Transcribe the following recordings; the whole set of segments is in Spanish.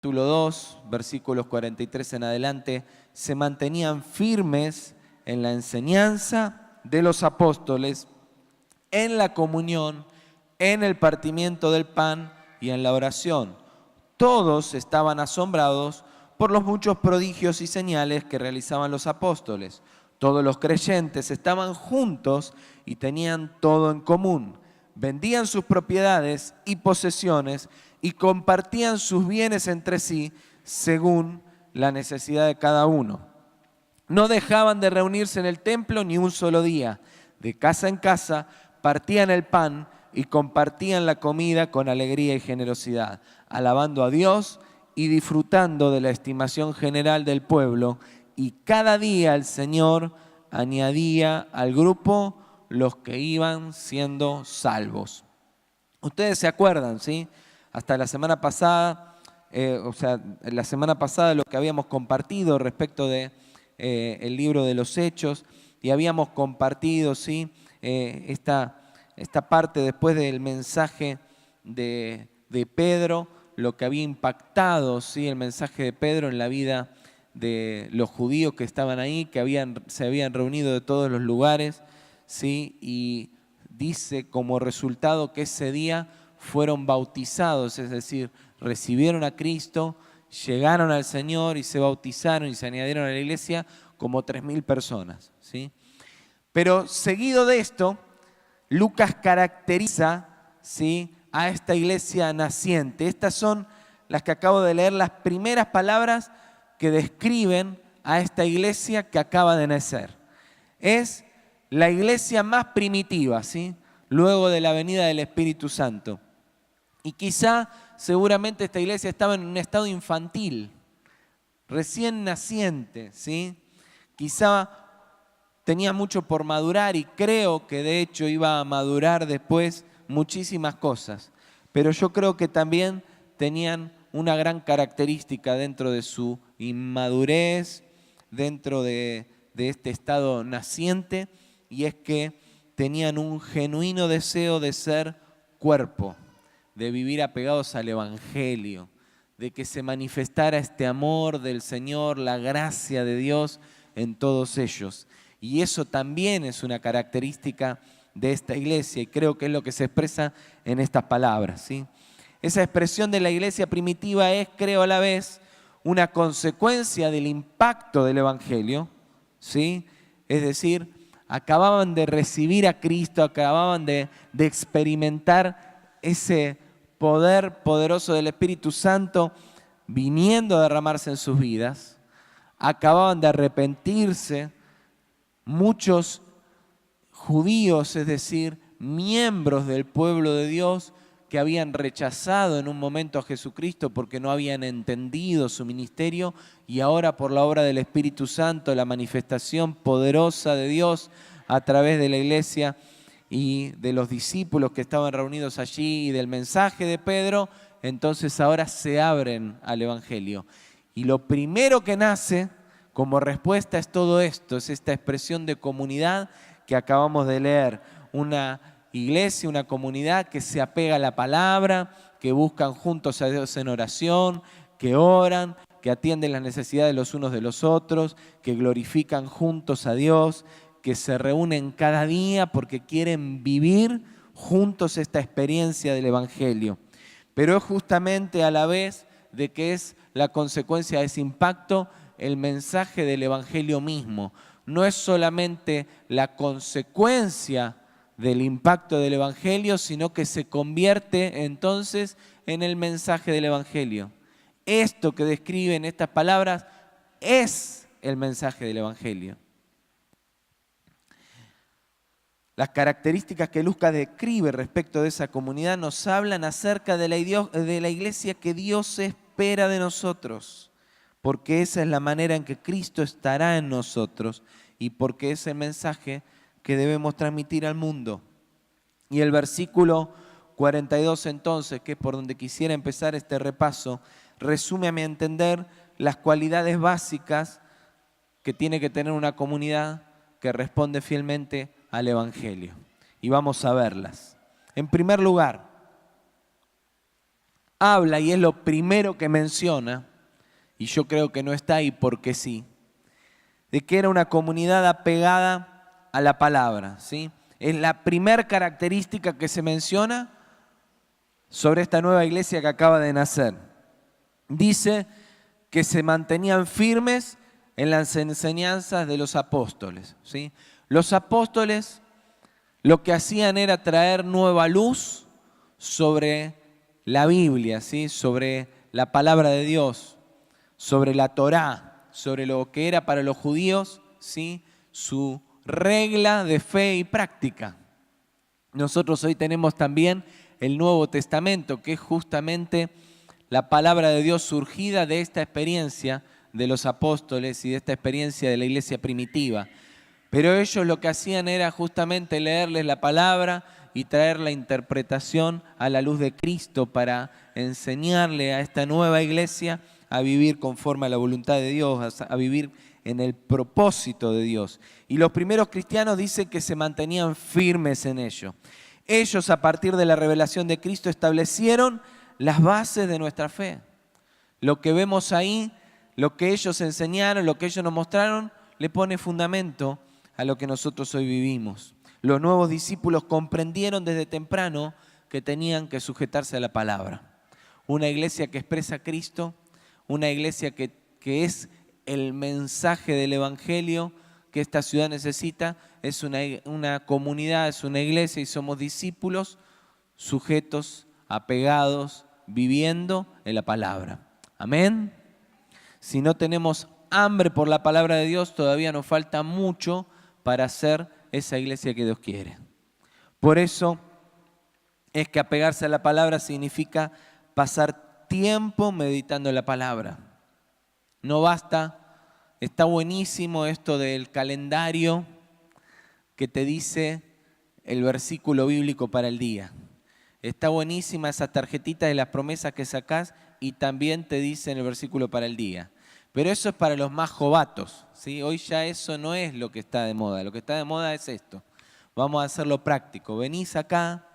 capítulo 2, versículos 43 en adelante, se mantenían firmes en la enseñanza de los apóstoles, en la comunión, en el partimiento del pan y en la oración. Todos estaban asombrados por los muchos prodigios y señales que realizaban los apóstoles. Todos los creyentes estaban juntos y tenían todo en común. Vendían sus propiedades y posesiones y compartían sus bienes entre sí según la necesidad de cada uno. No dejaban de reunirse en el templo ni un solo día. De casa en casa partían el pan y compartían la comida con alegría y generosidad, alabando a Dios y disfrutando de la estimación general del pueblo. Y cada día el Señor añadía al grupo los que iban siendo salvos. Ustedes se acuerdan, ¿sí? Hasta la semana pasada, la semana pasada lo que habíamos compartido respecto de el libro de los Hechos, y habíamos compartido, ¿sí? Esta parte después del mensaje de Pedro, lo que había impactado, ¿sí? El mensaje de Pedro en la vida de los judíos que estaban ahí, que se habían reunido de todos los lugares, ¿sí? Y dice como resultado que ese día fueron bautizados, es decir, recibieron a Cristo, llegaron al Señor y se bautizaron y se añadieron a la iglesia como 3.000 personas, ¿sí? Pero seguido de esto, Lucas caracteriza, ¿sí?, a esta iglesia naciente. Estas son las que acabo de leer, las primeras palabras que describen a esta iglesia que acaba de nacer. Es la iglesia más primitiva, ¿sí?, luego de la venida del Espíritu Santo. Y quizá, seguramente esta iglesia estaba en un estado infantil, recién naciente, ¿sí? Quizá tenía mucho por madurar y creo que de hecho iba a madurar después muchísimas cosas. Pero yo creo que también tenían una gran característica dentro de su inmadurez, dentro de este estado naciente, y es que tenían un genuino deseo de ser cuerpo, de vivir apegados al Evangelio, de que se manifestara este amor del Señor, la gracia de Dios en todos ellos. Y eso también es una característica de esta iglesia y creo que es lo que se expresa en estas palabras, ¿sí? Esa expresión de la iglesia primitiva es, creo a la vez, una consecuencia del impacto del Evangelio, ¿sí? Es decir, acababan de recibir a Cristo, acababan de experimentar ese poder poderoso del Espíritu Santo viniendo a derramarse en sus vidas, acababan de arrepentirse. Muchos judíos, es decir, miembros del pueblo de Dios que habían rechazado en un momento a Jesucristo porque no habían entendido su ministerio, y ahora por la obra del Espíritu Santo, la manifestación poderosa de Dios a través de la iglesia y de los discípulos que estaban reunidos allí y del mensaje de Pedro, entonces ahora se abren al Evangelio. Y lo primero que nace como respuesta es todo esto, es esta expresión de comunidad que acabamos de leer. Una iglesia, una comunidad que se apega a la palabra, que buscan juntos a Dios en oración, que oran, que atienden las necesidades los unos de los otros, que glorifican juntos a Dios, que se reúnen cada día porque quieren vivir juntos esta experiencia del Evangelio. Pero es justamente a la vez de que es la consecuencia de ese impacto el mensaje del Evangelio mismo. No es solamente la consecuencia del impacto del Evangelio, sino que se convierte entonces en el mensaje del Evangelio. Esto que describen estas palabras es el mensaje del Evangelio. Las características que Lucas describe respecto de esa comunidad nos hablan acerca de la iglesia que Dios espera de nosotros, porque esa es la manera en que Cristo estará en nosotros y porque es el mensaje que debemos transmitir al mundo. Y el versículo 42 entonces, que es por donde quisiera empezar este repaso, resume a mi entender las cualidades básicas que tiene que tener una comunidad que responde fielmente al Evangelio. Y vamos a verlas. En primer lugar, habla, y es lo primero que menciona, y yo creo que no está ahí porque sí, de que era una comunidad apegada a la palabra, ¿sí? Es la primera característica que se menciona sobre esta nueva iglesia que acaba de nacer. Dice que se mantenían firmes en las enseñanzas de los apóstoles, ¿sí? Los apóstoles lo que hacían era traer nueva luz sobre la Biblia, ¿sí? Sobre la palabra de Dios, sobre la Torá, sobre lo que era para los judíos, ¿sí? Su regla de fe y práctica. Nosotros hoy tenemos también el Nuevo Testamento, que es justamente la palabra de Dios surgida de esta experiencia de los apóstoles y de esta experiencia de la iglesia primitiva. Pero ellos lo que hacían era justamente leerles la palabra y traer la interpretación a la luz de Cristo para enseñarle a esta nueva iglesia a vivir conforme a la voluntad de Dios, a vivir en el propósito de Dios. Y los primeros cristianos dicen que se mantenían firmes en ello. Ellos, a partir de la revelación de Cristo, establecieron las bases de nuestra fe. Lo que vemos ahí, lo que ellos enseñaron, lo que ellos nos mostraron, le pone fundamento a lo que nosotros hoy vivimos. Los nuevos discípulos comprendieron desde temprano que tenían que sujetarse a la palabra. Una iglesia que expresa a Cristo, una iglesia que es el mensaje del Evangelio que esta ciudad necesita, es una comunidad, es una iglesia y somos discípulos sujetos, apegados, viviendo en la palabra. Amén. Si no tenemos hambre por la palabra de Dios, todavía nos falta mucho para ser esa iglesia que Dios quiere. Por eso es que apegarse a la palabra significa pasar tiempo meditando en la palabra. No basta, está buenísimo esto del calendario que te dice el versículo bíblico para el día. Está buenísima esa tarjetita de las promesas que sacás y también te dicen el versículo para el día. Pero eso es para los más jovatos, ¿sí? Hoy ya eso no es lo que está de moda. Lo que está de moda es esto. Vamos a hacerlo práctico. Venís acá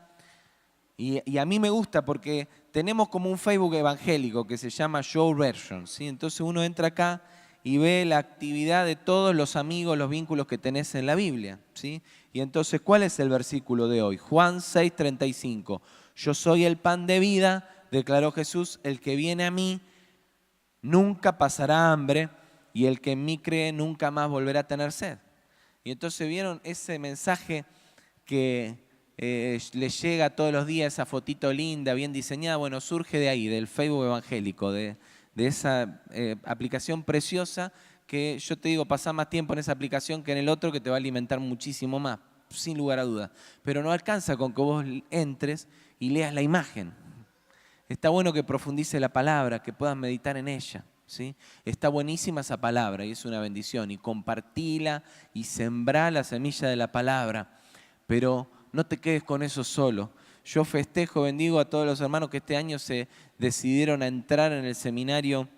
y a mí me gusta porque tenemos como un Facebook evangélico que se llama Show Version, ¿sí? Entonces uno entra acá y ve la actividad de todos los amigos, los vínculos que tenés en la Biblia, ¿sí? Y entonces, ¿cuál es el versículo de hoy? Juan 6:35. Yo soy el pan de vida, declaró Jesús, el que viene a mí nunca pasará hambre y el que en mí cree nunca más volverá a tener sed. Y entonces vieron ese mensaje que les llega todos los días, esa fotito linda, bien diseñada. Bueno, surge de ahí, del Facebook evangélico, de esa aplicación preciosa que yo te digo, pasá más tiempo en esa aplicación que en el otro que te va a alimentar muchísimo más, sin lugar a dudas. Pero no alcanza con que vos entres y leas la imagen. Está bueno que profundice la palabra, que puedas meditar en ella, ¿sí? Está buenísima esa palabra y es una bendición. Y compartila y sembrá la semilla de la palabra. Pero no te quedes con eso solo. Yo festejo, bendigo a todos los hermanos que este año se decidieron a entrar en el seminario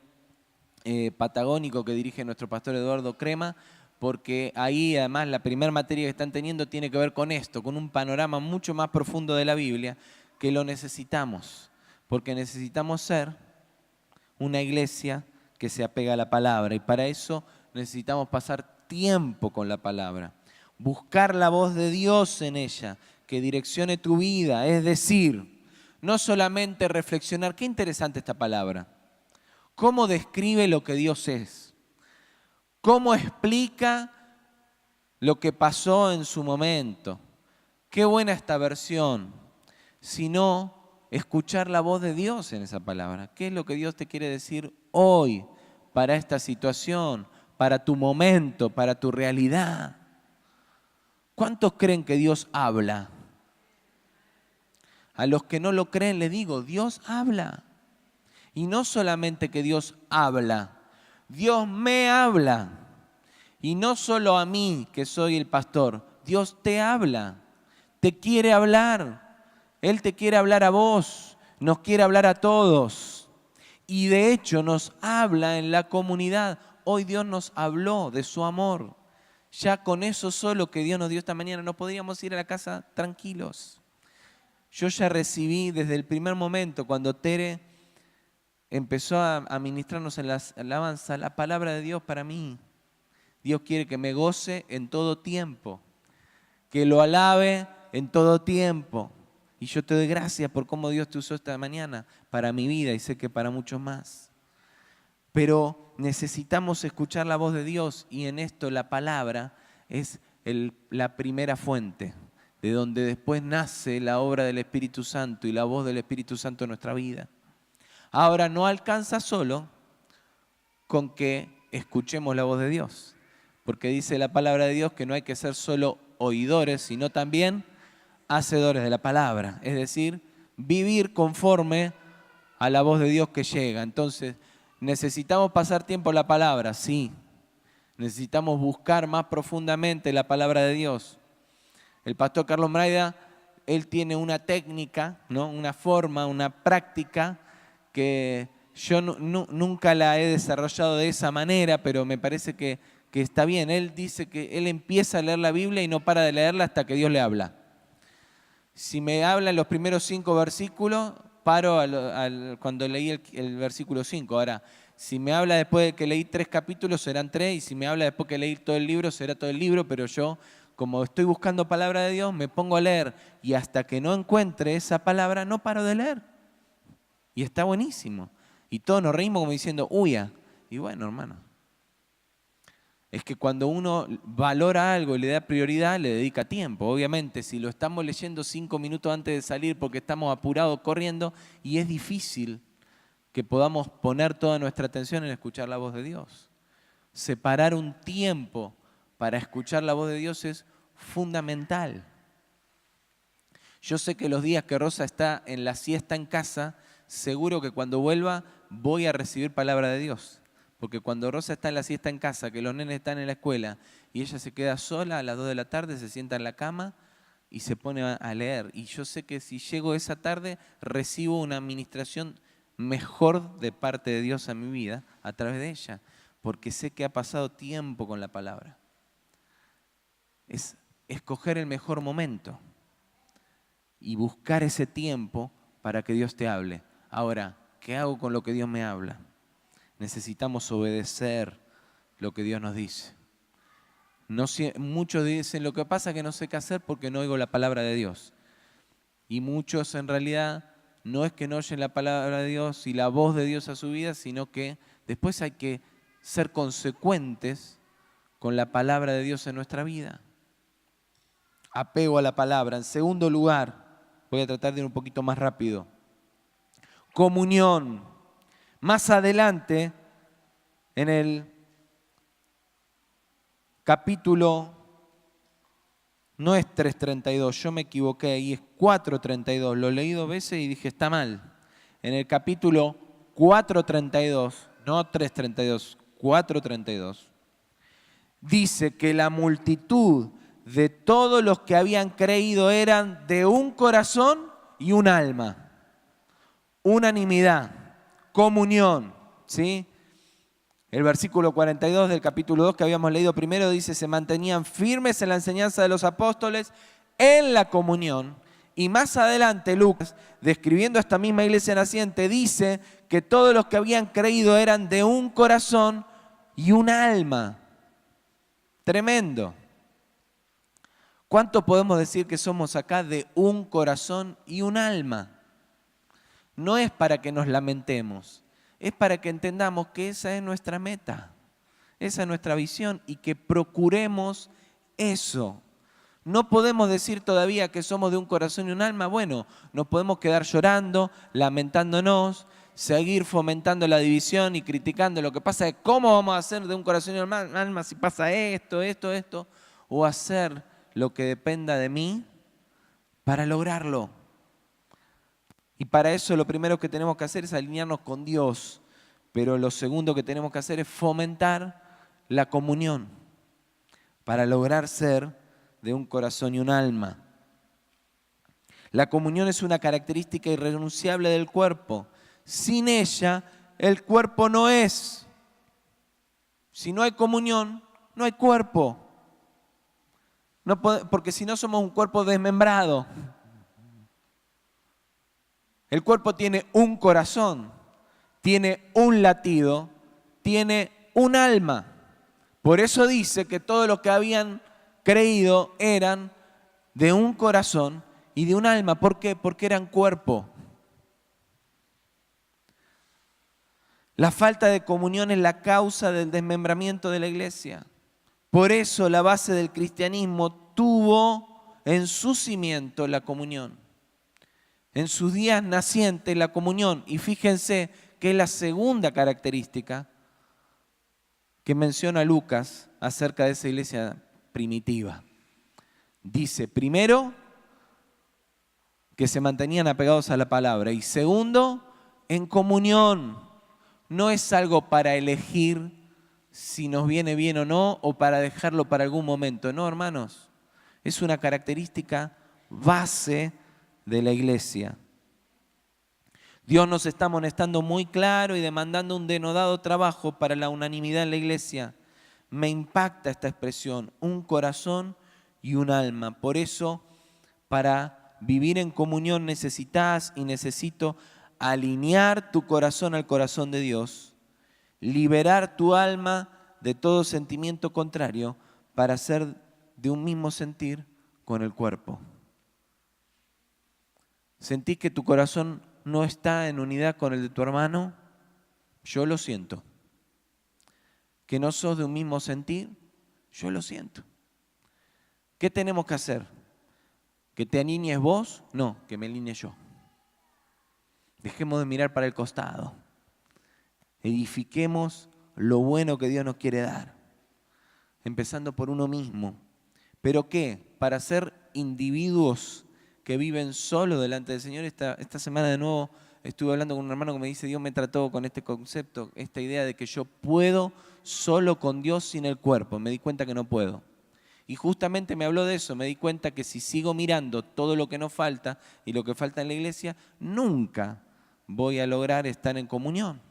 patagónico que dirige nuestro pastor Eduardo Crema, porque ahí además la primera materia que están teniendo tiene que ver con esto, con un panorama mucho más profundo de la Biblia, que lo necesitamos. Porque necesitamos ser una iglesia que se apega a la palabra y para eso necesitamos pasar tiempo con la palabra, buscar la voz de Dios en ella, que direccione tu vida, es decir, no solamente reflexionar, qué interesante esta palabra, cómo describe lo que Dios es, cómo explica lo que pasó en su momento, qué buena esta versión, sino escuchar la voz de Dios en esa palabra. ¿Qué es lo que Dios te quiere decir hoy para esta situación, para tu momento, para tu realidad? ¿Cuántos creen que Dios habla? A los que no lo creen les digo, Dios habla. Y no solamente que Dios habla, Dios me habla. Y no solo a mí, que soy el pastor, Dios te habla, te quiere hablar. Él te quiere hablar a vos, nos quiere hablar a todos. Y de hecho nos habla en la comunidad. Hoy Dios nos habló de su amor. Ya con eso solo que Dios nos dio esta mañana, no podíamos ir a la casa tranquilos. Yo ya recibí desde el primer momento, cuando Tere empezó a ministrarnos en la alabanza la palabra de Dios para mí. Dios quiere que me goce en todo tiempo, que lo alabe en todo tiempo. Y yo te doy gracias por cómo Dios te usó esta mañana para mi vida y sé que para muchos más. Pero necesitamos escuchar la voz de Dios y en esto la palabra es la primera fuente, de donde después nace la obra del Espíritu Santo y la voz del Espíritu Santo en nuestra vida. Ahora, no alcanza solo con que escuchemos la voz de Dios, porque dice la palabra de Dios que no hay que ser solo oidores, sino también hacedores de la palabra, es decir, vivir conforme a la voz de Dios que llega. Entonces, ¿necesitamos pasar tiempo en la palabra? Sí. Necesitamos buscar más profundamente la palabra de Dios. El pastor Carlos Mraida, él tiene una técnica, ¿no? Una forma, una práctica que yo nunca la he desarrollado de esa manera, pero me parece que está bien. Él dice que él empieza a leer la Biblia y no para de leerla hasta que Dios le habla. Si me habla en los primeros 5 versículos, paro cuando leí el versículo 5. Ahora, si me habla después de que leí 3 capítulos, serán 3, y si me habla después que leí todo el libro, será todo el libro, pero yo, como estoy buscando palabra de Dios, me pongo a leer, y hasta que no encuentre esa palabra, no paro de leer. Y está buenísimo. Y todos nos reímos como diciendo, huya. Y bueno, hermano, es que cuando uno valora algo y le da prioridad, le dedica tiempo. Obviamente, si lo estamos leyendo 5 minutos antes de salir porque estamos apurados corriendo, y es difícil que podamos poner toda nuestra atención en escuchar la voz de Dios. Separar un tiempo para escuchar la voz de Dios es fundamental. Yo sé que los días que Rosa está en la siesta en casa, seguro que cuando vuelva voy a recibir palabra de Dios. Porque cuando Rosa está en la siesta en casa, que los nenes están en la escuela y ella se queda sola a las 2 de la tarde, se sienta en la cama y se pone a leer. Y yo sé que si llego esa tarde, recibo una administración mejor de parte de Dios a mi vida a través de ella. Porque sé que ha pasado tiempo con la palabra. Es escoger el mejor momento y buscar ese tiempo para que Dios te hable. Ahora, ¿qué hago con lo que Dios me habla? Necesitamos obedecer lo que Dios nos dice. Muchos dicen, lo que pasa es que no sé qué hacer porque no oigo la palabra de Dios. Y muchos en realidad no es que no oyen la palabra de Dios y la voz de Dios a su vida, sino que después hay que ser consecuentes con la palabra de Dios en nuestra vida. Apego a la palabra. En segundo lugar, voy a tratar de ir un poquito más rápido. Comunión. Más adelante, en el capítulo, no es 3:32, yo me equivoqué, ahí es 4:32. Lo leí 2 veces y dije, está mal. En el capítulo 4:32, no 3:32, 4:32, dice que la multitud de todos los que habían creído eran de un corazón y un alma. Unanimidad, comunión, ¿sí? El versículo 42 del capítulo 2 que habíamos leído primero dice, se mantenían firmes en la enseñanza de los apóstoles, en la comunión. Y más adelante Lucas, describiendo esta misma iglesia naciente, dice que todos los que habían creído eran de un corazón y un alma. Tremendo. ¿Cuánto podemos decir que somos acá de un corazón y un alma? No es para que nos lamentemos, es para que entendamos que esa es nuestra meta, esa es nuestra visión y que procuremos eso. No podemos decir todavía que somos de un corazón y un alma. Bueno, nos podemos quedar llorando, lamentándonos, seguir fomentando la división y criticando. Lo que pasa es cómo vamos a hacer de un corazón y un alma si pasa esto, o hacer lo que dependa de mí para lograrlo. Y para eso lo primero que tenemos que hacer es alinearnos con Dios, pero lo segundo que tenemos que hacer es fomentar la comunión para lograr ser de un corazón y un alma. La comunión es una característica irrenunciable del cuerpo. Sin ella, el cuerpo no es. Si no hay comunión, no hay cuerpo. Porque si no somos un cuerpo desmembrado. El cuerpo tiene un corazón, tiene un latido, tiene un alma. Por eso dice que todos los que habían creído eran de un corazón y de un alma. ¿Por qué? Porque eran cuerpo. La falta de comunión es la causa del desmembramiento de la iglesia. Por eso la base del cristianismo tuvo en su cimiento la comunión. En sus días nacientes la comunión. Y fíjense que es la segunda característica que menciona Lucas acerca de esa iglesia primitiva. Dice, primero, que se mantenían apegados a la palabra. Y segundo, en comunión. No es algo para elegir si nos viene bien o no, o para dejarlo para algún momento. No, hermanos. Es una característica base de la iglesia. Dios nos está amonestando muy claro y demandando un denodado trabajo para la unanimidad en la iglesia. Me impacta esta expresión, un corazón y un alma. Por eso, para vivir en comunión necesitas y necesito alinear tu corazón al corazón de Dios, liberar tu alma de todo sentimiento contrario para ser de un mismo sentir con el cuerpo. ¿Sentís que tu corazón no está en unidad con el de tu hermano? Yo lo siento. ¿Que no sos de un mismo sentir? Yo lo siento. ¿Qué tenemos que hacer? ¿Que te alinees vos? No, que me alinee yo. Dejemos de mirar para el costado. Edifiquemos lo bueno que Dios nos quiere dar. Empezando por uno mismo. ¿Pero qué? Para ser individuos que viven solo delante del Señor. Esta semana de nuevo estuve hablando con un hermano que me dice, Dios me trató con este concepto, esta idea de que yo puedo solo con Dios sin el cuerpo. Me di cuenta que no puedo. Y justamente me habló de eso, me di cuenta que si sigo mirando todo lo que nos falta y lo que falta en la iglesia, nunca voy a lograr estar en comunión.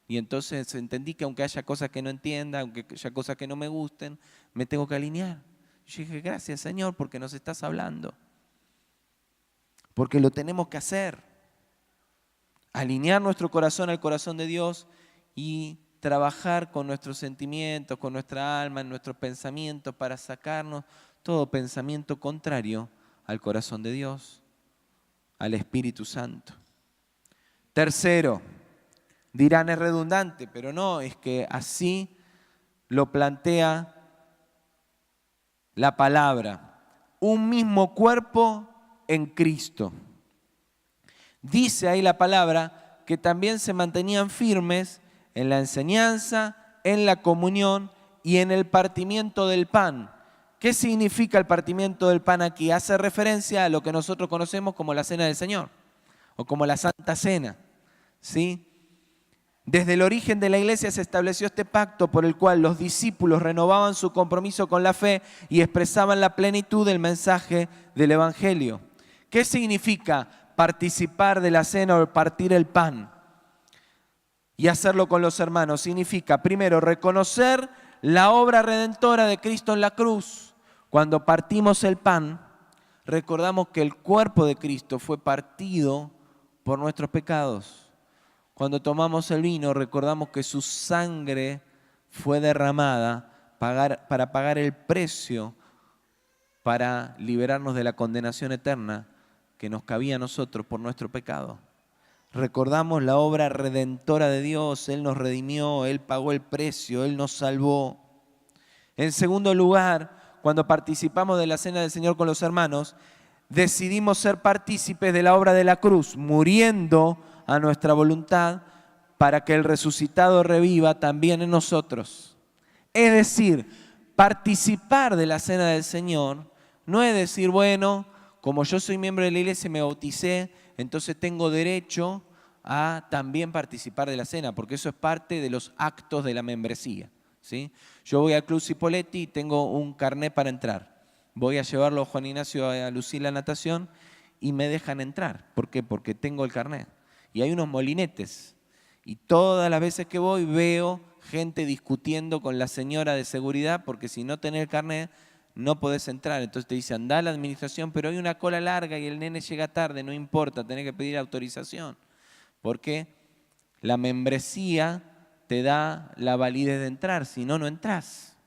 Y entonces entendí que aunque haya cosas que no entienda, aunque haya cosas que no me gusten, me tengo que alinear. Yo dije, gracias Señor, porque nos estás hablando. Porque lo tenemos que hacer. Alinear nuestro corazón al corazón de Dios y trabajar con nuestros sentimientos, con nuestra alma, en nuestros pensamientos para sacarnos todo pensamiento contrario al corazón de Dios, al Espíritu Santo. Tercero, dirán es redundante, pero no, es que así lo plantea la palabra. Un mismo cuerpo en Cristo. Dice ahí la palabra que también se mantenían firmes en la enseñanza, en la comunión y en el partimiento del pan. ¿Qué significa el partimiento del pan aquí? Hace referencia a lo que nosotros conocemos como la Cena del Señor o como la Santa Cena, ¿sí? Desde el origen de la iglesia se estableció este pacto por el cual los discípulos renovaban su compromiso con la fe y expresaban la plenitud del mensaje del Evangelio. ¿Qué significa participar de la cena o partir el pan y hacerlo con los hermanos? Significa, primero, reconocer la obra redentora de Cristo en la cruz. Cuando partimos el pan, recordamos que el cuerpo de Cristo fue partido por nuestros pecados. Cuando tomamos el vino, recordamos que su sangre fue derramada para pagar el precio para liberarnos de la condenación eterna que nos cabía a nosotros por nuestro pecado. Recordamos la obra redentora de Dios. Él nos redimió, Él pagó el precio, Él nos salvó. En segundo lugar, cuando participamos de la cena del Señor con los hermanos, decidimos ser partícipes de la obra de la cruz, muriendo a nuestra voluntad para que el resucitado reviva también en nosotros. Es decir, participar de la cena del Señor no es decir, bueno, como yo soy miembro de la iglesia y me bauticé, entonces tengo derecho a también participar de la cena, porque eso es parte de los actos de la membresía, ¿sí? Yo voy al Club Cipolletti y tengo un carnet para entrar. Voy a llevarlo a Juan Ignacio a Lucila a natación y me dejan entrar. ¿Por qué? Porque tengo el carnet. Y hay unos molinetes. Y todas las veces que voy veo gente discutiendo con la señora de seguridad porque si no tenés el carnet no podés entrar. Entonces te dice, andá a la administración, pero hay una cola larga y el nene llega tarde, no importa, tenés que pedir autorización. Porque La membresía te da la validez de entrar, si no, no entras.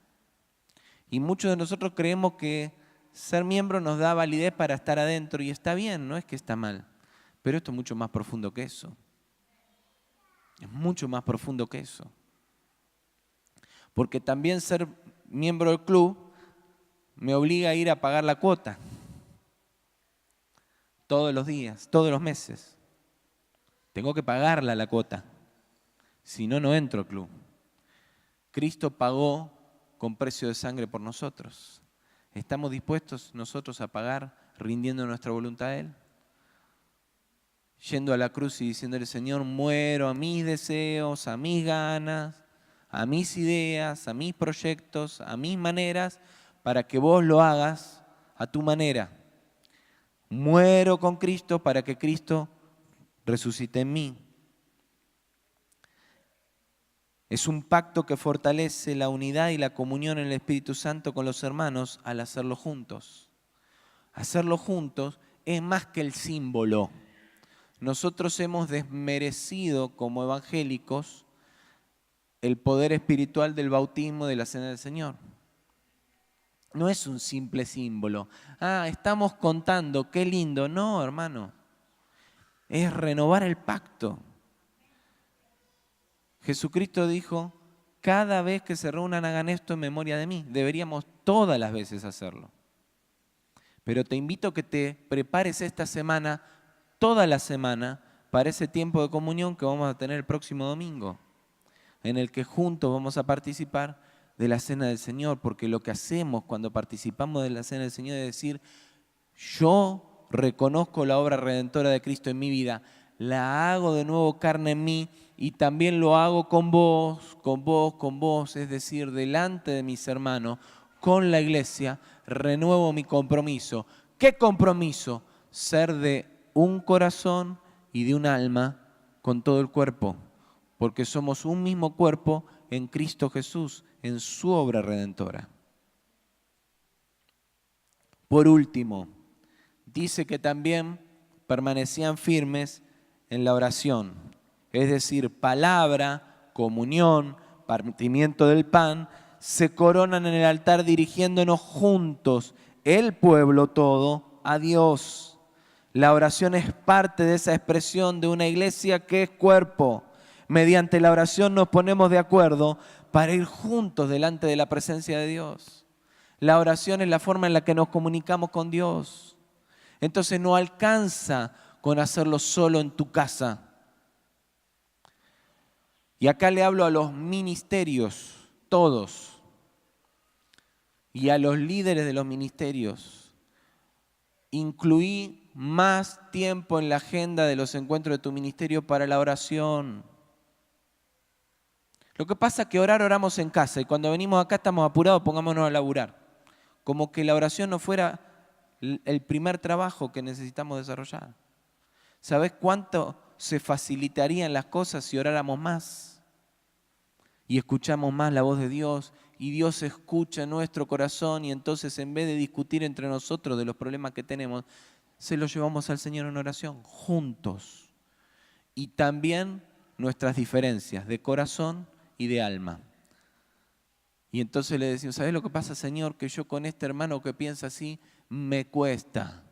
Y muchos de nosotros creemos que ser miembro nos da validez para estar adentro y está bien, no es que está mal. Pero esto es mucho más profundo que eso. Es mucho más profundo que eso. Porque también ser miembro del club me obliga a ir a pagar la cuota. Todos los días, todos los meses. Tengo que pagarla la cuota. Si no, no entro al club. Cristo pagó con precio de sangre por nosotros. ¿Estamos dispuestos nosotros a pagar rindiendo nuestra voluntad a Él? Yendo a la cruz y diciéndole, Señor, muero a mis deseos, a mis ganas, a mis ideas, a mis proyectos, a mis maneras, para que vos lo hagas a tu manera. Muero con Cristo para que Cristo resucite en mí. Es un pacto que fortalece la unidad y la comunión en el Espíritu Santo con los hermanos al hacerlo juntos. Hacerlo juntos es más que el símbolo. Nosotros hemos desmerecido como evangélicos el poder espiritual del bautismo de la Cena del Señor. No es un simple símbolo. Estamos contando, qué lindo. No, hermano. Es renovar el pacto. Jesucristo dijo, cada vez que se reúnan hagan esto en memoria de mí. Deberíamos todas las veces hacerlo. Pero te invito a que te prepares esta semana, toda la semana, para ese tiempo de comunión que vamos a tener el próximo domingo, en el que juntos vamos a participar de la Cena del Señor, porque lo que hacemos cuando participamos de la Cena del Señor es decir, yo reconozco la obra redentora de Cristo en mi vida, la hago de nuevo carne en mí y también lo hago con vos, es decir, delante de mis hermanos, con la iglesia, renuevo mi compromiso. ¿Qué compromiso? Ser de un corazón y de un alma con todo el cuerpo, porque somos un mismo cuerpo en Cristo Jesús, en su obra redentora. Por último, dice que también permanecían firmes en la oración, es decir, palabra, comunión, partimiento del pan, se coronan en el altar dirigiéndonos juntos, el pueblo todo, a Dios. La oración es parte de esa expresión de una iglesia que es cuerpo. Mediante la oración nos ponemos de acuerdo para ir juntos delante de la presencia de Dios. La oración es la forma en la que nos comunicamos con Dios. Entonces no alcanza con hacerlo solo en tu casa. Y acá le hablo a los ministerios, todos, y a los líderes de los ministerios. Incluí más tiempo en la agenda de los encuentros de tu ministerio para la oración. Lo que pasa es que oramos en casa y cuando venimos acá estamos apurados, pongámonos a laburar. Como que la oración no fuera el primer trabajo que necesitamos desarrollar. ¿Sabés cuánto se facilitarían las cosas si oráramos más? Y escuchamos más la voz de Dios y Dios escucha nuestro corazón y entonces en vez de discutir entre nosotros de los problemas que tenemos, se los llevamos al Señor en oración, juntos. Y también nuestras diferencias de corazón y de alma. Y entonces le decimos, ¿sabes lo que pasa, Señor? Que yo con este hermano que piensa así, me cuesta.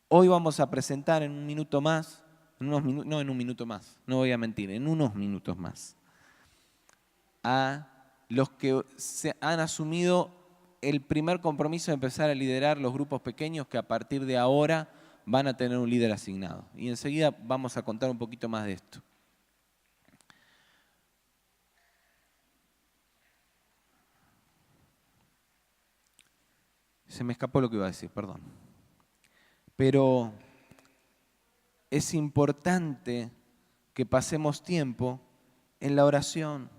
Hoy vamos a presentar en un minuto más, en un minuto más, no voy a mentir, en unos minutos más, a los que se han asumido el primer compromiso de empezar a liderar los grupos pequeños que a partir de ahora van a tener un líder asignado. Y enseguida vamos a contar un poquito más de esto. Se me escapó lo que iba a decir, perdón. Pero es importante que pasemos tiempo en la oración.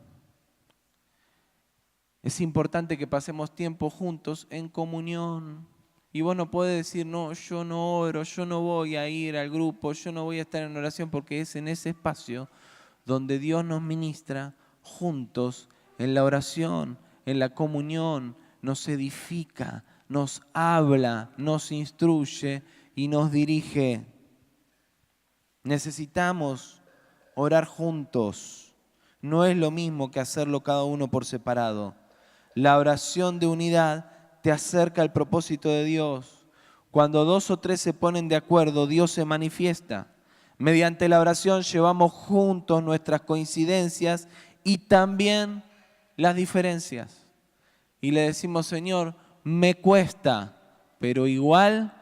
Es importante que pasemos tiempo juntos en comunión. Y vos no podés decir, no, yo no oro, yo no voy a ir al grupo, yo no voy a estar en oración, porque es en ese espacio donde Dios nos ministra juntos en la oración, en la comunión, nos edifica, nos habla, nos instruye y nos dirige. Necesitamos orar juntos. No es lo mismo que hacerlo cada uno por separado. La oración de unidad te acerca al propósito de Dios. Cuando 2 o 3 se ponen de acuerdo, Dios se manifiesta. Mediante la oración llevamos juntos nuestras coincidencias y también las diferencias. Y le decimos, Señor, me cuesta, pero igual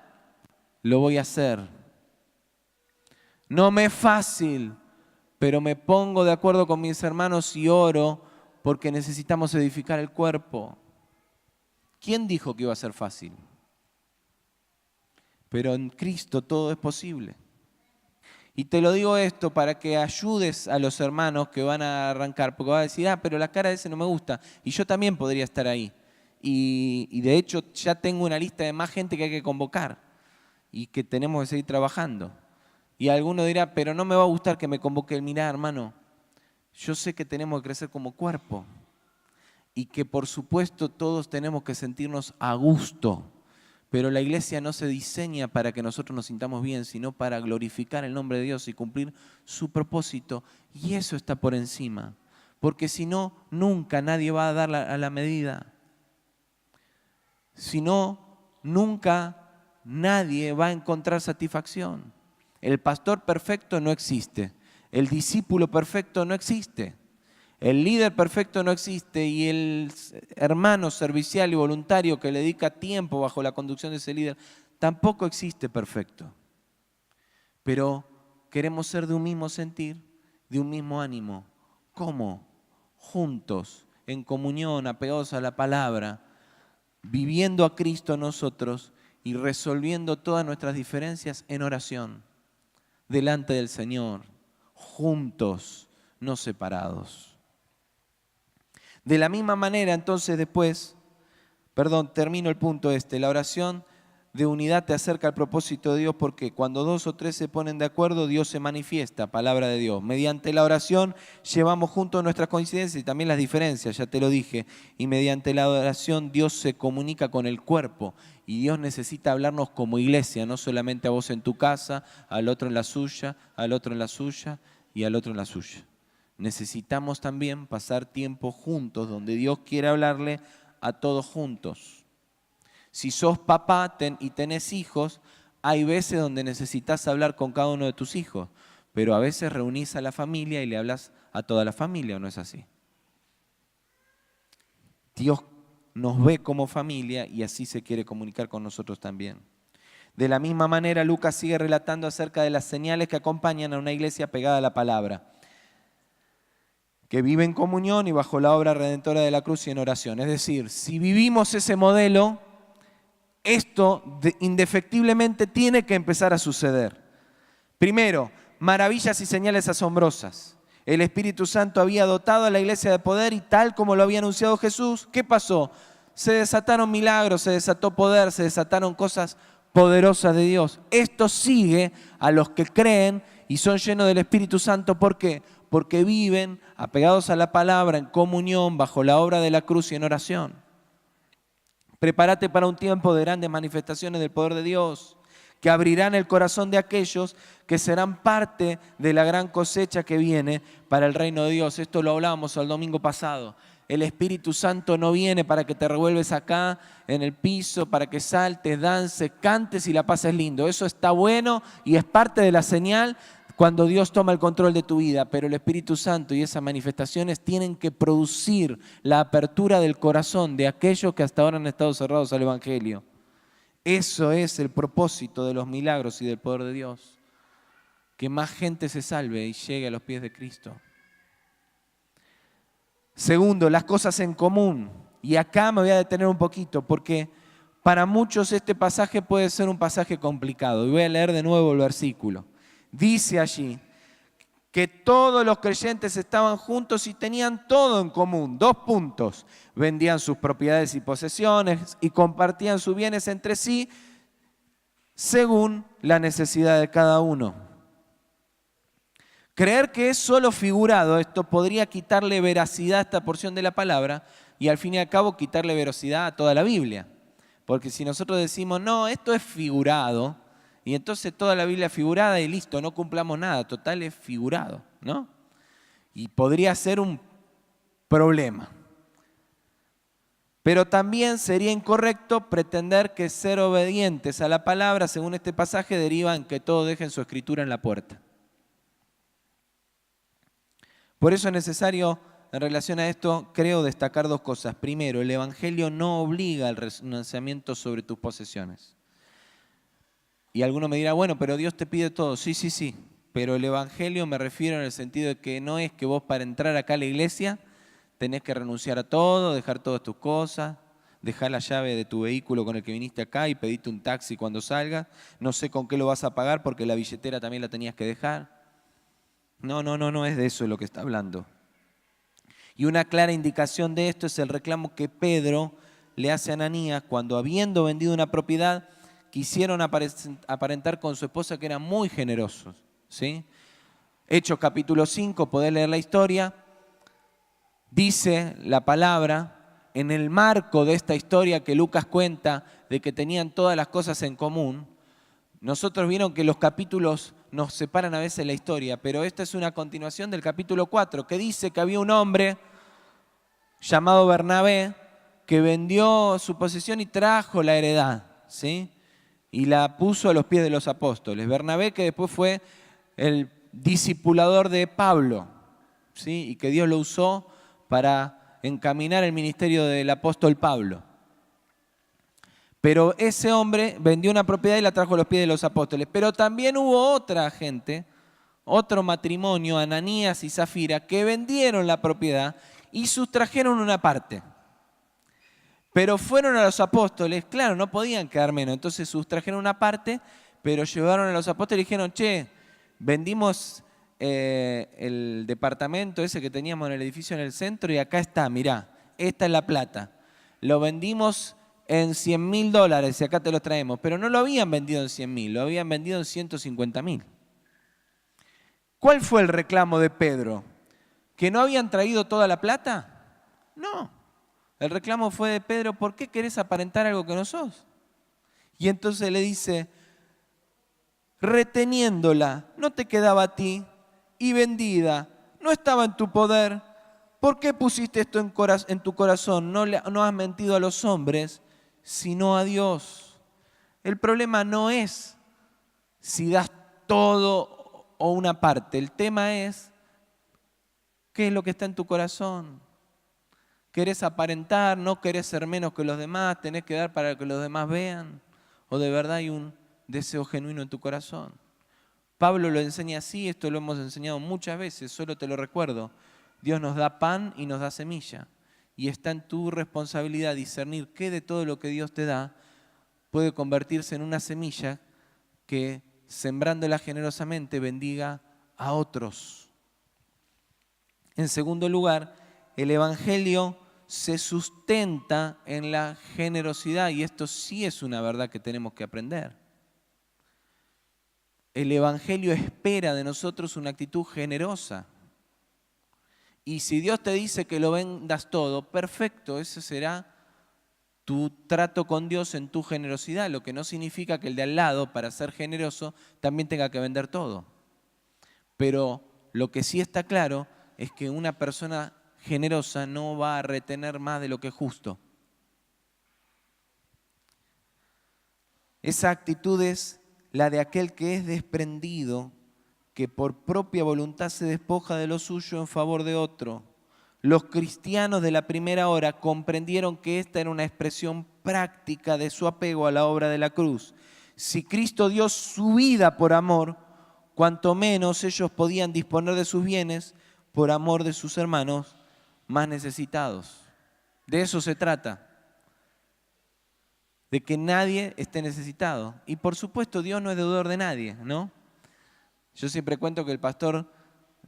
lo voy a hacer. No me es fácil, pero me pongo de acuerdo con mis hermanos y oro porque necesitamos edificar el cuerpo. ¿Quién dijo que iba a ser fácil? Pero en Cristo todo es posible. Y te lo digo esto para que ayudes a los hermanos que van a arrancar, porque van a decir, pero la cara de ese no me gusta, y yo también podría estar ahí. Y de hecho ya tengo una lista de más gente que hay que convocar y que tenemos que seguir trabajando. Y alguno dirá, pero no me va a gustar que me convoque. Mirá, hermano, yo sé que tenemos que crecer como cuerpo y que por supuesto todos tenemos que sentirnos a gusto. Pero la iglesia no se diseña para que nosotros nos sintamos bien, sino para glorificar el nombre de Dios y cumplir su propósito. Y eso está por encima. Porque si no, nunca nadie va a dar a la medida. Si no, nunca nadie va a encontrar satisfacción. El pastor perfecto no existe. El discípulo perfecto no existe. El líder perfecto no existe y el hermano servicial y voluntario que le dedica tiempo bajo la conducción de ese líder tampoco existe perfecto. Pero queremos ser de un mismo sentir, de un mismo ánimo. ¿Cómo? Juntos, en comunión, apegados a la palabra, viviendo a Cristo nosotros y resolviendo todas nuestras diferencias en oración, delante del Señor, juntos, no separados. De la misma manera, entonces después, termino el punto la oración de unidad te acerca al propósito de Dios porque cuando 2 o 3 se ponen de acuerdo, Dios se manifiesta, palabra de Dios. Mediante la oración llevamos juntos nuestras coincidencias y también las diferencias, ya te lo dije. Y mediante la oración Dios se comunica con el cuerpo y Dios necesita hablarnos como iglesia, no solamente a vos en tu casa, al otro en la suya, al otro en la suya y al otro en la suya. Necesitamos también pasar tiempo juntos, donde Dios quiere hablarle a todos juntos. Si sos papá y tenés hijos, hay veces donde necesitas hablar con cada uno de tus hijos, pero a veces reunís a la familia y le hablas a toda la familia, ¿o no es así? Dios nos ve como familia y así se quiere comunicar con nosotros también. De la misma manera, Lucas sigue relatando acerca de las señales que acompañan a una iglesia pegada a la palabra, que vive en comunión y bajo la obra redentora de la cruz y en oración. Es decir, si vivimos ese modelo, esto indefectiblemente tiene que empezar a suceder. Primero, maravillas y señales asombrosas. El Espíritu Santo había dotado a la iglesia de poder y tal como lo había anunciado Jesús, ¿qué pasó? Se desataron milagros, se desató poder, se desataron cosas poderosas de Dios. Esto sigue a los que creen y son llenos del Espíritu Santo. ¿Por qué? Porque viven apegados a la palabra, en comunión, bajo la obra de la cruz y en oración. Prepárate para un tiempo de grandes manifestaciones del poder de Dios, que abrirán el corazón de aquellos que serán parte de la gran cosecha que viene para el reino de Dios. Esto lo hablábamos el domingo pasado. El Espíritu Santo no viene para que te revuelves acá en el piso, para que saltes, dances, cantes y la pases lindo. Eso está bueno y es parte de la señal cuando Dios toma el control de tu vida, pero el Espíritu Santo y esas manifestaciones tienen que producir la apertura del corazón de aquellos que hasta ahora han estado cerrados al Evangelio. Eso es el propósito de los milagros y del poder de Dios. Que más gente se salve y llegue a los pies de Cristo. Segundo, las cosas en común. Y acá me voy a detener un poquito porque para muchos este pasaje puede ser un pasaje complicado. Y voy a leer de nuevo el versículo. Dice allí que todos los creyentes estaban juntos y tenían todo en común. 2 puntos. Vendían sus propiedades y posesiones y compartían sus bienes entre sí según la necesidad de cada uno. Creer que es solo figurado, esto podría quitarle veracidad a esta porción de la palabra y al fin y al cabo quitarle veracidad a toda la Biblia. Porque si nosotros decimos, no, esto es figurado, Y entonces toda la Biblia figurada y listo, no cumplamos nada, total es figurado, ¿no? Y podría ser un problema. Pero también sería incorrecto pretender que ser obedientes a la palabra, según este pasaje, deriva en que todos dejen su escritura en la puerta. Por eso es necesario, en relación a esto, creo destacar dos cosas. Primero, el Evangelio no obliga al renunciamiento sobre tus posesiones. Y alguno me dirá, bueno, pero Dios te pide todo. Sí, sí, sí. Pero el Evangelio me refiero en el sentido de que no es que vos para entrar acá a la iglesia tenés que renunciar a todo, dejar todas tus cosas, dejar la llave de tu vehículo con el que viniste acá y pedirte un taxi cuando salgas. No sé con qué lo vas a pagar porque la billetera también la tenías que dejar. No es de eso lo que está hablando. Y una clara indicación de esto es el reclamo que Pedro le hace a Ananías cuando, habiendo vendido una propiedad, quisieron aparentar con su esposa que eran muy generosos, ¿sí? Hechos capítulo 5, podés leer la historia, dice la palabra, en el marco de esta historia que Lucas cuenta, de que tenían todas las cosas en común. Nosotros vieron que los capítulos nos separan a veces la historia, pero esta es una continuación del capítulo 4, que dice que había un hombre llamado Bernabé que vendió su posesión y trajo la heredad, ¿sí? Y la puso a los pies de los apóstoles. Bernabé, que después fue el discipulador de Pablo, ¿sí? Y que Dios lo usó para encaminar el ministerio del apóstol Pablo. Pero ese hombre vendió una propiedad y la trajo a los pies de los apóstoles. Pero también hubo otra gente, otro matrimonio, Ananías y Zafira, que vendieron la propiedad y sustrajeron una parte. Pero fueron a los apóstoles, claro, no podían quedar menos, entonces sustrajeron una parte, pero llevaron a los apóstoles y dijeron, che, vendimos el departamento ese que teníamos en el edificio en el centro y acá está, mirá, esta es la plata. Lo vendimos en $100.000 y acá te los traemos, pero no lo habían vendido en 100.000, lo habían vendido en 150.000. ¿Cuál fue el reclamo de Pedro? ¿Que no habían traído toda la plata? No. El reclamo fue de Pedro, ¿por qué querés aparentar algo que no sos? Y entonces le dice, reteniéndola, no te quedaba a ti, y vendida, no estaba en tu poder. ¿Por qué pusiste esto en tu corazón? No has mentido a los hombres, sino a Dios. El problema no es si das todo o una parte. El tema es, ¿qué es lo que está en tu corazón? ¿Querés aparentar? ¿No querés ser menos que los demás? ¿Tenés que dar para que los demás vean? ¿O de verdad hay un deseo genuino en tu corazón? Pablo lo enseña así, esto lo hemos enseñado muchas veces, solo te lo recuerdo. Dios nos da pan y nos da semilla. Y está en tu responsabilidad discernir qué de todo lo que Dios te da puede convertirse en una semilla que, sembrándola generosamente, bendiga a otros. En segundo lugar, el Evangelio se sustenta en la generosidad y esto sí es una verdad que tenemos que aprender. El Evangelio espera de nosotros una actitud generosa. Y si Dios te dice que lo vendas todo, perfecto, ese será tu trato con Dios en tu generosidad, lo que no significa que el de al lado, para ser generoso, también tenga que vender todo. Pero lo que sí está claro es que una persona generosa no va a retener más de lo que es justo. Esa actitud es la de aquel que es desprendido, que por propia voluntad se despoja de lo suyo en favor de otro. Los cristianos de la primera hora comprendieron que esta era una expresión práctica de su apego a la obra de la cruz. Si Cristo dio su vida por amor, cuanto menos ellos podían disponer de sus bienes por amor de sus hermanos más necesitados. De eso se trata, de que nadie esté necesitado. Y por supuesto Dios no es deudor de nadie, ¿no? Yo siempre cuento que el pastor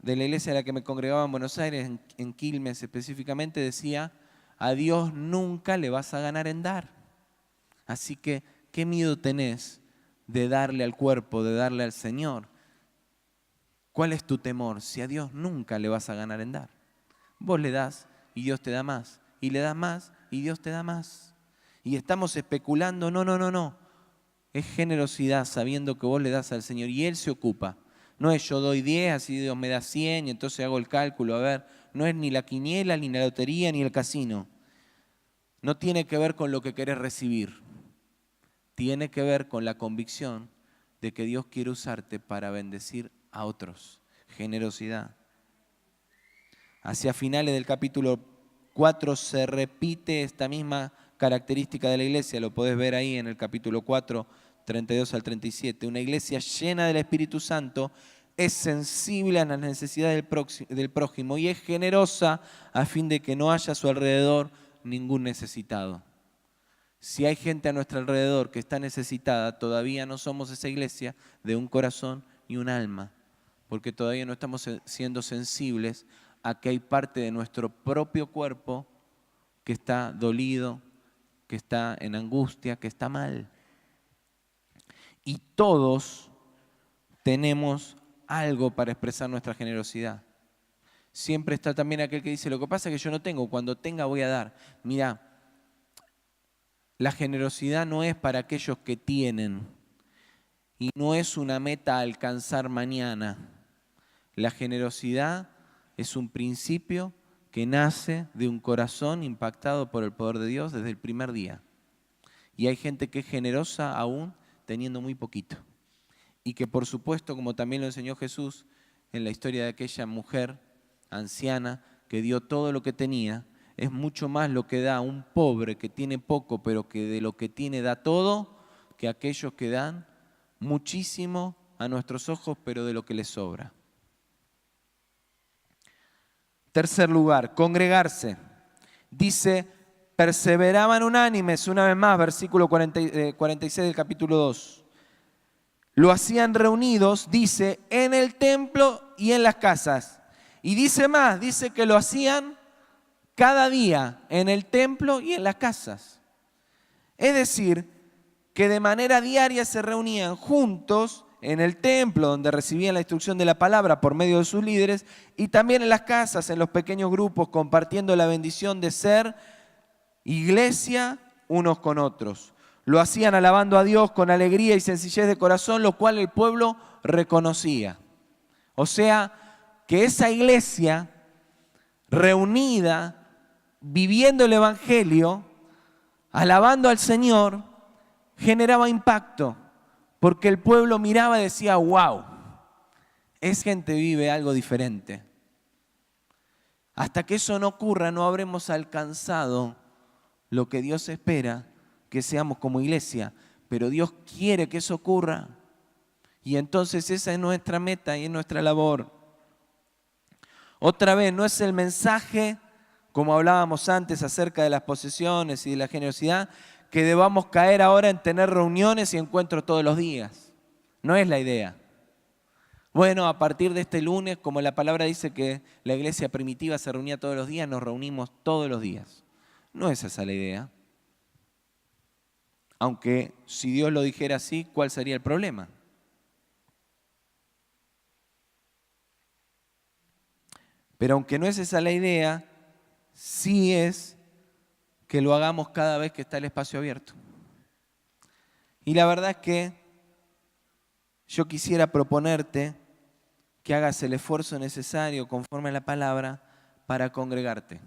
de la iglesia a la que me congregaba en Buenos Aires, en Quilmes específicamente, decía, a Dios nunca le vas a ganar en dar. Así que, ¿qué miedo tenés de darle al cuerpo, de darle al Señor? ¿Cuál es tu temor? Si a Dios nunca le vas a ganar en dar. Vos le das y Dios te da más. Y le das más y Dios te da más. Y estamos especulando, no. Es generosidad sabiendo que vos le das al Señor y Él se ocupa. No es yo doy 10, así Dios me da 100 y entonces hago el cálculo. A ver, no es ni la quiniela, ni la lotería, ni el casino. No tiene que ver con lo que querés recibir. Tiene que ver con la convicción de que Dios quiere usarte para bendecir a otros. Generosidad. Hacia finales del capítulo 4 se repite esta misma característica de la iglesia. Lo podés ver ahí en el capítulo 4, 32 al 37. Una iglesia llena del Espíritu Santo es sensible a las necesidades del prójimo y es generosa a fin de que no haya a su alrededor ningún necesitado. Si hay gente a nuestro alrededor que está necesitada, todavía no somos esa iglesia de un corazón y un alma, porque todavía no estamos siendo sensibles a que hay parte de nuestro propio cuerpo que está dolido, que está en angustia, que está mal. Y todos tenemos algo para expresar nuestra generosidad. Siempre está también aquel que dice, lo que pasa es que yo no tengo, cuando tenga voy a dar. Mira, la generosidad no es para aquellos que tienen y no es una meta a alcanzar mañana. La generosidad es un principio que nace de un corazón impactado por el poder de Dios desde el primer día. Y hay gente que es generosa aún teniendo muy poquito. Y que por supuesto, como también lo enseñó Jesús en la historia de aquella mujer anciana que dio todo lo que tenía, es mucho más lo que da un pobre que tiene poco, pero que de lo que tiene da todo, que aquellos que dan muchísimo a nuestros ojos, pero de lo que les sobra. Tercer lugar, congregarse. Dice, perseveraban unánimes, una vez más, versículo 46 del capítulo 2. Lo hacían reunidos, dice, en el templo y en las casas. Y dice más, dice que lo hacían cada día en el templo y en las casas. Es decir, que de manera diaria se reunían juntos en el templo donde recibían la instrucción de la palabra por medio de sus líderes y también en las casas, en los pequeños grupos, compartiendo la bendición de ser iglesia unos con otros. Lo hacían alabando a Dios con alegría y sencillez de corazón, lo cual el pueblo reconocía. O sea, que esa iglesia reunida, viviendo el Evangelio, alabando al Señor, generaba impacto. Porque el pueblo miraba y decía, wow, es gente vive algo diferente. Hasta que eso no ocurra, no habremos alcanzado lo que Dios espera que seamos como iglesia. Pero Dios quiere que eso ocurra. Y entonces esa es nuestra meta y es nuestra labor. Otra vez, no es el mensaje, como hablábamos antes acerca de las posesiones y de la generosidad, que debamos caer ahora en tener reuniones y encuentros todos los días. No es la idea. Bueno, a partir de este lunes, como la palabra dice que la iglesia primitiva se reunía todos los días, nos reunimos todos los días. No es esa la idea. Aunque si Dios lo dijera así, ¿cuál sería el problema? Pero aunque no es esa la idea, sí es que lo hagamos cada vez que está el espacio abierto. Y la verdad es que yo quisiera proponerte que hagas el esfuerzo necesario conforme a la palabra para congregarte.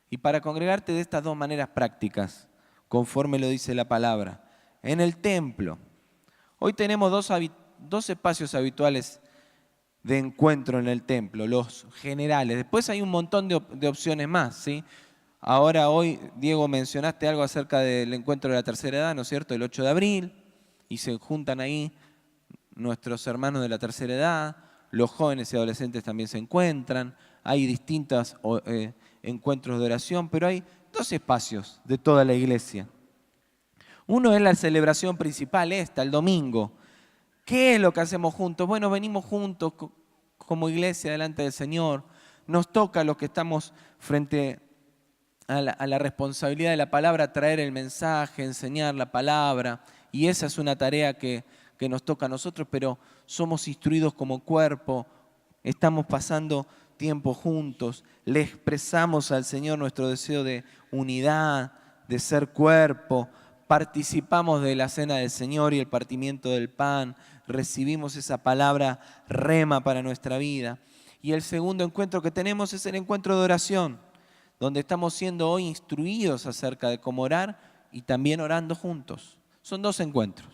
Y para congregarte de estas dos maneras prácticas, conforme lo dice la palabra. En el templo. Hoy tenemos dos espacios habituales de encuentro en el templo, los generales. Después hay un montón de opciones más, ¿sí? Ahora hoy, Diego, mencionaste algo acerca del encuentro de la tercera edad, ¿no es cierto? El 8 de abril, y se juntan ahí nuestros hermanos de la tercera edad, los jóvenes y adolescentes también se encuentran, hay distintos encuentros de oración, pero hay dos espacios de toda la iglesia. Uno es la celebración principal, el domingo. ¿Qué es lo que hacemos juntos? Bueno, venimos juntos como iglesia delante del Señor. Nos toca a los que estamos frente a la responsabilidad de la palabra, traer el mensaje, enseñar la palabra. Y esa es una tarea que nos toca a nosotros, pero somos instruidos como cuerpo. Estamos pasando tiempo juntos. Le expresamos al Señor nuestro deseo de unidad, de ser cuerpo. participamos de la cena del Señor y el partimiento del pan, recibimos esa palabra rema para nuestra vida. Y el segundo encuentro que tenemos es el encuentro de oración, donde estamos siendo hoy instruidos acerca de cómo orar y también orando juntos. Son 2 encuentros.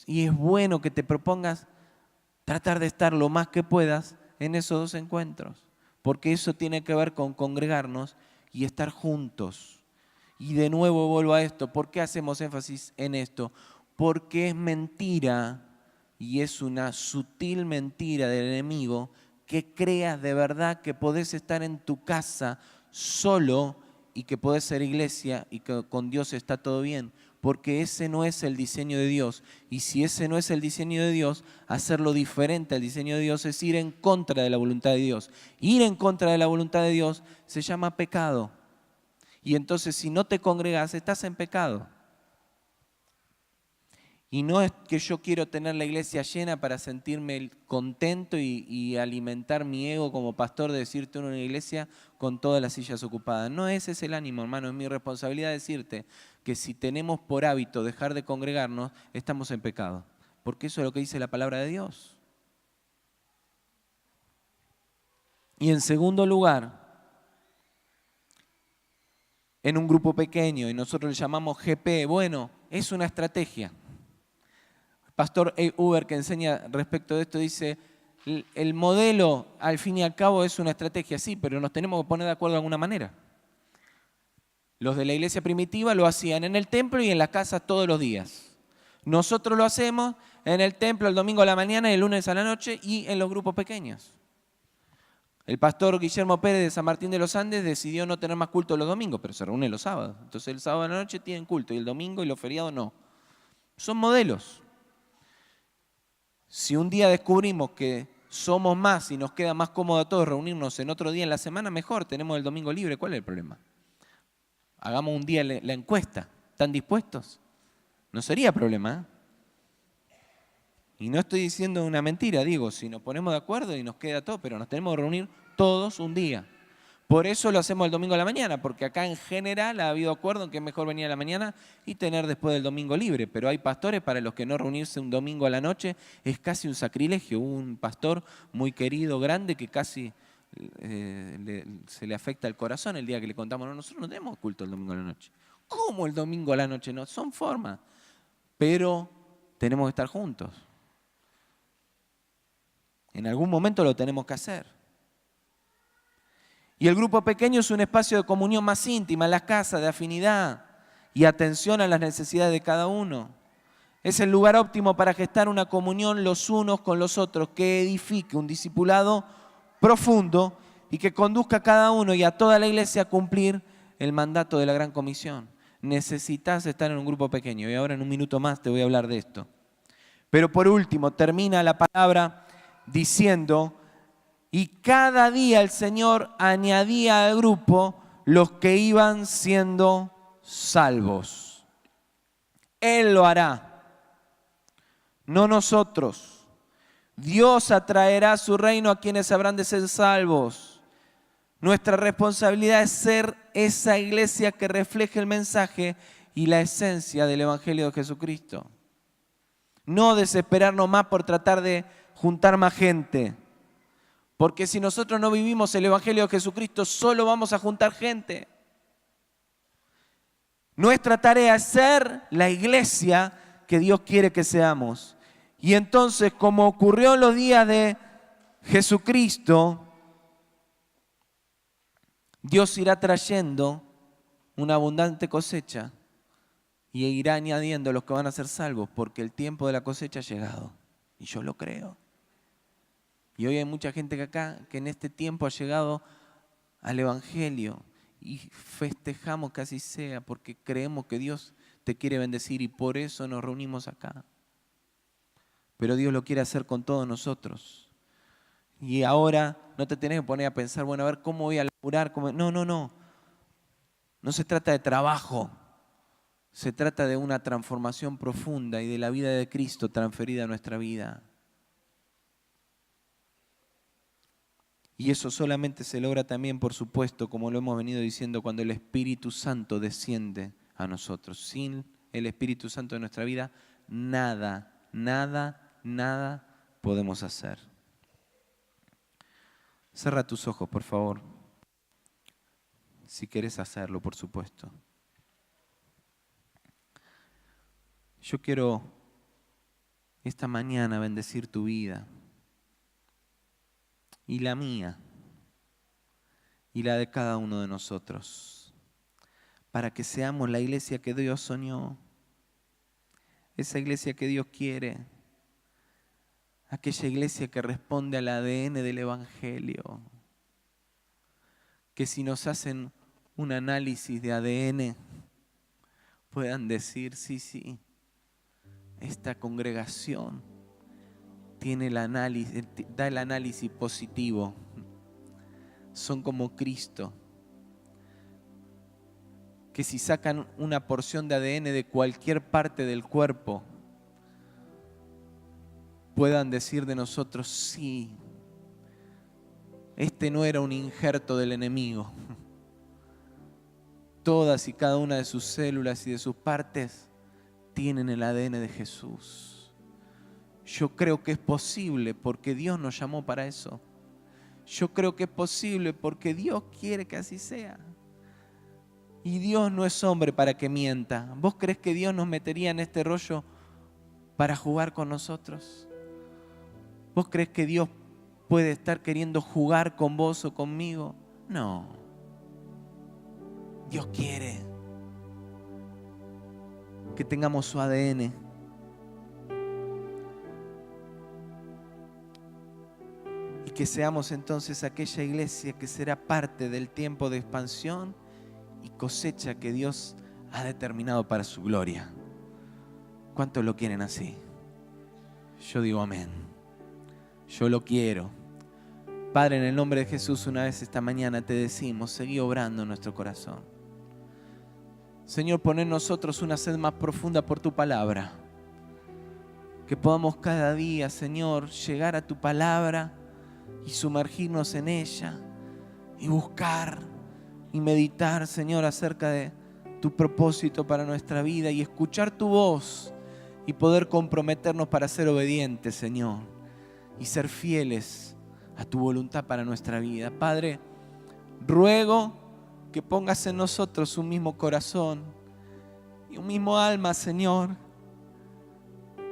Y es bueno que te propongas tratar de estar lo más que puedas en esos 2 encuentros, porque eso tiene que ver con congregarnos y estar juntos. Y de nuevo vuelvo a esto. ¿Por qué hacemos énfasis en esto? Porque es mentira, y es una sutil mentira del enemigo, que creas de verdad que podés estar en tu casa solo y que podés ser iglesia y que con Dios está todo bien. Porque ese no es el diseño de Dios. Y si ese no es el diseño de Dios, hacerlo diferente al diseño de Dios es ir en contra de la voluntad de Dios. Ir en contra de la voluntad de Dios se llama pecado. Y entonces si no te congregas, estás en pecado. Y no es que yo quiero tener la iglesia llena para sentirme contento y alimentar mi ego como pastor de decirte una iglesia con todas las sillas ocupadas. No ese es el ánimo, hermano. Es mi responsabilidad decirte que si tenemos por hábito dejar de congregarnos, estamos en pecado. Porque eso es lo que dice la palabra de Dios. Y en segundo lugar, en un grupo pequeño, y nosotros le llamamos GP, bueno, es una estrategia. Pastor A. Uber, que enseña respecto de esto, dice, el modelo al fin y al cabo es una estrategia, sí, pero nos tenemos que poner de acuerdo de alguna manera. Los de la iglesia primitiva lo hacían en el templo y en la casa todos los días. Nosotros lo hacemos en el templo el domingo a la mañana y el lunes a la noche y en los grupos pequeños. El pastor Guillermo Pérez de San Martín de los Andes decidió no tener más culto los domingos, pero se reúne los sábados. Entonces el sábado a la noche tienen culto y el domingo y los feriados no. Son modelos. Si un día descubrimos que somos más y nos queda más cómodo a todos reunirnos en otro día en la semana, mejor, tenemos el domingo libre. ¿Cuál es el problema? Hagamos un día la encuesta. ¿Están dispuestos? No sería problema, ¿eh? Y no estoy diciendo una mentira, digo, si nos ponemos de acuerdo y nos queda todo, pero nos tenemos que reunir todos un día. Por eso lo hacemos el domingo a la mañana, porque acá en general ha habido acuerdo en que es mejor venir a la mañana y tener después del domingo libre. Pero hay pastores para los que no reunirse un domingo a la noche es casi un sacrilegio. Un pastor muy querido, grande, que casi se le afecta el corazón el día que le contamos, no, nosotros no tenemos culto el domingo a la noche. ¿Cómo el domingo a la noche? No, son formas, pero tenemos que estar juntos. En algún momento lo tenemos que hacer. Y el grupo pequeño es un espacio de comunión más íntima, en las casas, de afinidad y atención a las necesidades de cada uno. Es el lugar óptimo para gestar una comunión los unos con los otros, que edifique un discipulado profundo y que conduzca a cada uno y a toda la iglesia a cumplir el mandato de la Gran Comisión. Necesitas estar en un grupo pequeño y ahora en un minuto más te voy a hablar de esto. Pero por último, termina la palabra diciendo: y cada día el Señor añadía al grupo los que iban siendo salvos. Él lo hará, no nosotros. Dios atraerá a su reino a quienes habrán de ser salvos. Nuestra responsabilidad es ser esa iglesia que refleje el mensaje y la esencia del Evangelio de Jesucristo. No desesperarnos más por tratar de juntar más gente. Porque si nosotros no vivimos el Evangelio de Jesucristo, solo vamos a juntar gente. Nuestra tarea es ser la iglesia que Dios quiere que seamos. Y entonces, como ocurrió en los días de Jesucristo, Dios irá trayendo una abundante cosecha y irá añadiendo los que van a ser salvos, porque el tiempo de la cosecha ha llegado. Y yo lo creo. Y hoy hay mucha gente que en este tiempo ha llegado al Evangelio y festejamos que así sea porque creemos que Dios te quiere bendecir y por eso nos reunimos acá. Pero Dios lo quiere hacer con todos nosotros. Y ahora no te tenés que poner a pensar, bueno, a ver cómo voy a laburar. No, no, no. No se trata de trabajo. Se trata de una transformación profunda y de la vida de Cristo transferida a nuestra vida. Y eso solamente se logra también, por supuesto, como lo hemos venido diciendo, cuando el Espíritu Santo desciende a nosotros. Sin el Espíritu Santo en nuestra vida, nada podemos hacer. Cierra tus ojos, por favor. Si querés hacerlo, por supuesto. Yo quiero esta mañana bendecir tu vida y la mía y la de cada uno de nosotros, para que seamos la iglesia que Dios soñó, esa iglesia que Dios quiere, aquella iglesia que responde al ADN del Evangelio, que si nos hacen un análisis de ADN puedan decir, sí, esta congregación tiene el análisis, da el análisis positivo. Son como Cristo, que si sacan una porción de ADN de cualquier parte del cuerpo, puedan decir de nosotros, sí, este no era un injerto del enemigo. Todas y cada una de sus células y de sus partes tienen el ADN de Jesús. Yo creo que es posible porque Dios nos llamó para eso. Yo creo que es posible porque Dios quiere que así sea. Y Dios no es hombre para que mienta. ¿Vos crees que Dios nos metería en este rollo para jugar con nosotros? ¿Vos crees que Dios puede estar queriendo jugar con vos o conmigo? No. Dios quiere que tengamos su ADN. Y que seamos entonces aquella iglesia que será parte del tiempo de expansión y cosecha que Dios ha determinado para su gloria. ¿Cuántos lo quieren así? Yo digo amén. Yo lo quiero. Padre, en el nombre de Jesús, una vez esta mañana te decimos, seguí obrando en nuestro corazón. Señor, pon en nosotros una sed más profunda por tu palabra. Que podamos cada día, Señor, llegar a tu palabra y sumergirnos en ella y buscar y meditar, Señor, acerca de tu propósito para nuestra vida y escuchar tu voz y poder comprometernos para ser obedientes, Señor, y ser fieles a tu voluntad para nuestra vida. Padre, ruego que pongas en nosotros un mismo corazón y un mismo alma, Señor,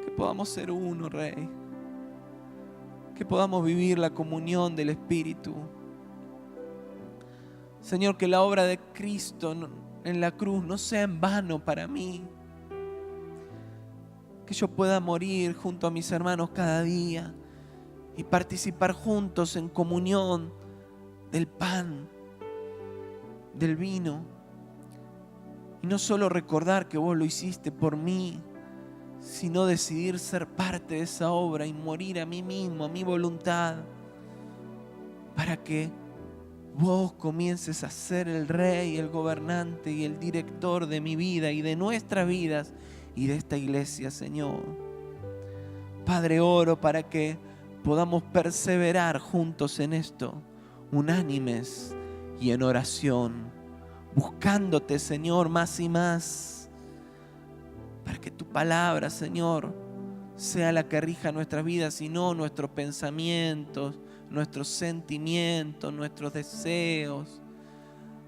que podamos ser uno, Rey, que podamos vivir la comunión del Espíritu. Señor, que la obra de Cristo en la cruz no sea en vano para mí, que yo pueda morir junto a mis hermanos cada día y participar juntos en comunión del pan, del vino. Y no solo recordar que vos lo hiciste por mí, sino decidir ser parte de esa obra y morir a mí mismo, a mi voluntad, para que vos comiences a ser el rey, el gobernante y el director de mi vida y de nuestras vidas y de esta iglesia, Señor. Padre, oro para que podamos perseverar juntos en esto, unánimes y en oración, buscándote, Señor, más y más, para que tu palabra, Señor, sea la que rija nuestras vidas y no nuestros pensamientos, nuestros sentimientos, nuestros deseos.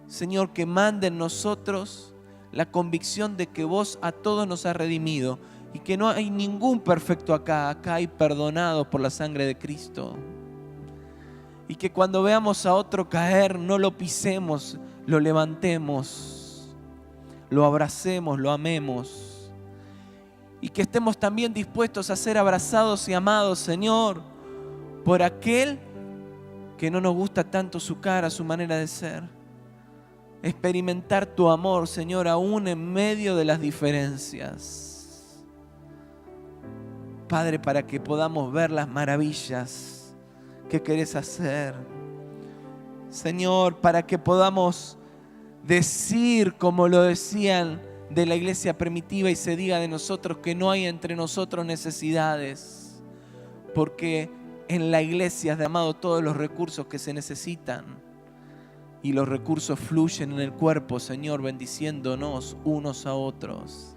Señor, que mande en nosotros la convicción de que vos a todos nos has redimido y que no hay ningún perfecto acá hay perdonados por la sangre de Cristo. Y que cuando veamos a otro caer no lo pisemos, lo levantemos, lo abracemos, lo amemos. Y que estemos también dispuestos a ser abrazados y amados, Señor, por aquel que no nos gusta tanto su cara, su manera de ser. Experimentar tu amor, Señor, aún en medio de las diferencias. Padre, para que podamos ver las maravillas que querés hacer. Señor, para que podamos decir como lo decían de la iglesia primitiva y se diga de nosotros que no hay entre nosotros necesidades, porque en la iglesia has derramado todos los recursos que se necesitan. y los recursos fluyen en el cuerpo, Señor, bendiciéndonos unos a otros.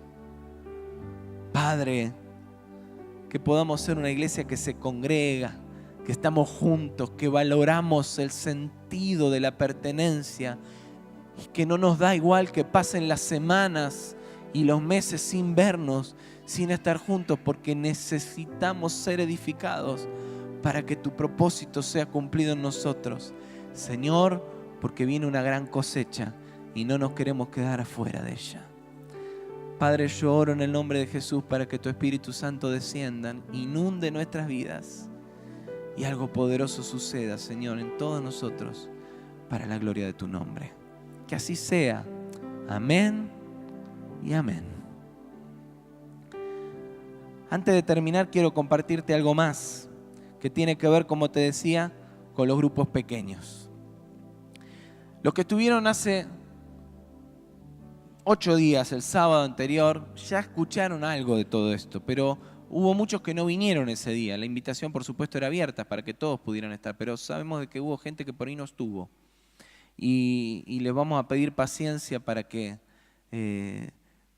Padre, que podamos ser una iglesia que se congrega, que estamos juntos, que valoramos el sentido de la pertenencia y que no nos da igual que pasen las semanas y los meses sin vernos, sin estar juntos, porque necesitamos ser edificados para que tu propósito sea cumplido en nosotros. Señor, porque viene una gran cosecha y no nos queremos quedar afuera de ella. Padre, yo oro en el nombre de Jesús para que tu Espíritu Santo descienda, inunde nuestras vidas y algo poderoso suceda, Señor, en todos nosotros para la gloria de tu nombre. Que así sea. Amén y amén. Antes de terminar, quiero compartirte algo más que tiene que ver, como te decía, con los grupos pequeños. Los que estuvieron hace 8 días, el sábado anterior, ya escucharon algo de todo esto, pero hubo muchos que no vinieron ese día. La invitación, por supuesto, era abierta para que todos pudieran estar, pero sabemos de que hubo gente que por ahí no estuvo. Y les vamos a pedir paciencia para que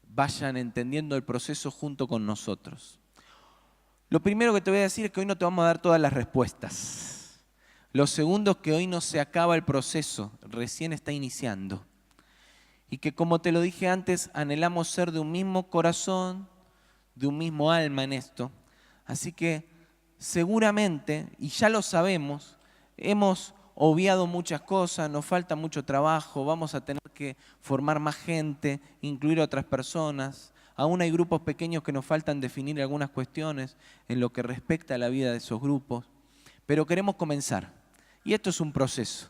vayan entendiendo el proceso junto con nosotros. Lo primero que te voy a decir es que hoy no te vamos a dar todas las respuestas. Lo segundo es que hoy no se acaba el proceso, recién está iniciando. Y que, como te lo dije antes, anhelamos ser de un mismo corazón, de un mismo alma en esto. Así que seguramente, y ya lo sabemos, hemos obviado muchas cosas, nos falta mucho trabajo, vamos a tener que formar más gente, incluir a otras personas. Aún hay grupos pequeños que nos faltan definir algunas cuestiones en lo que respecta a la vida de esos grupos. Pero queremos comenzar. Y esto es un proceso.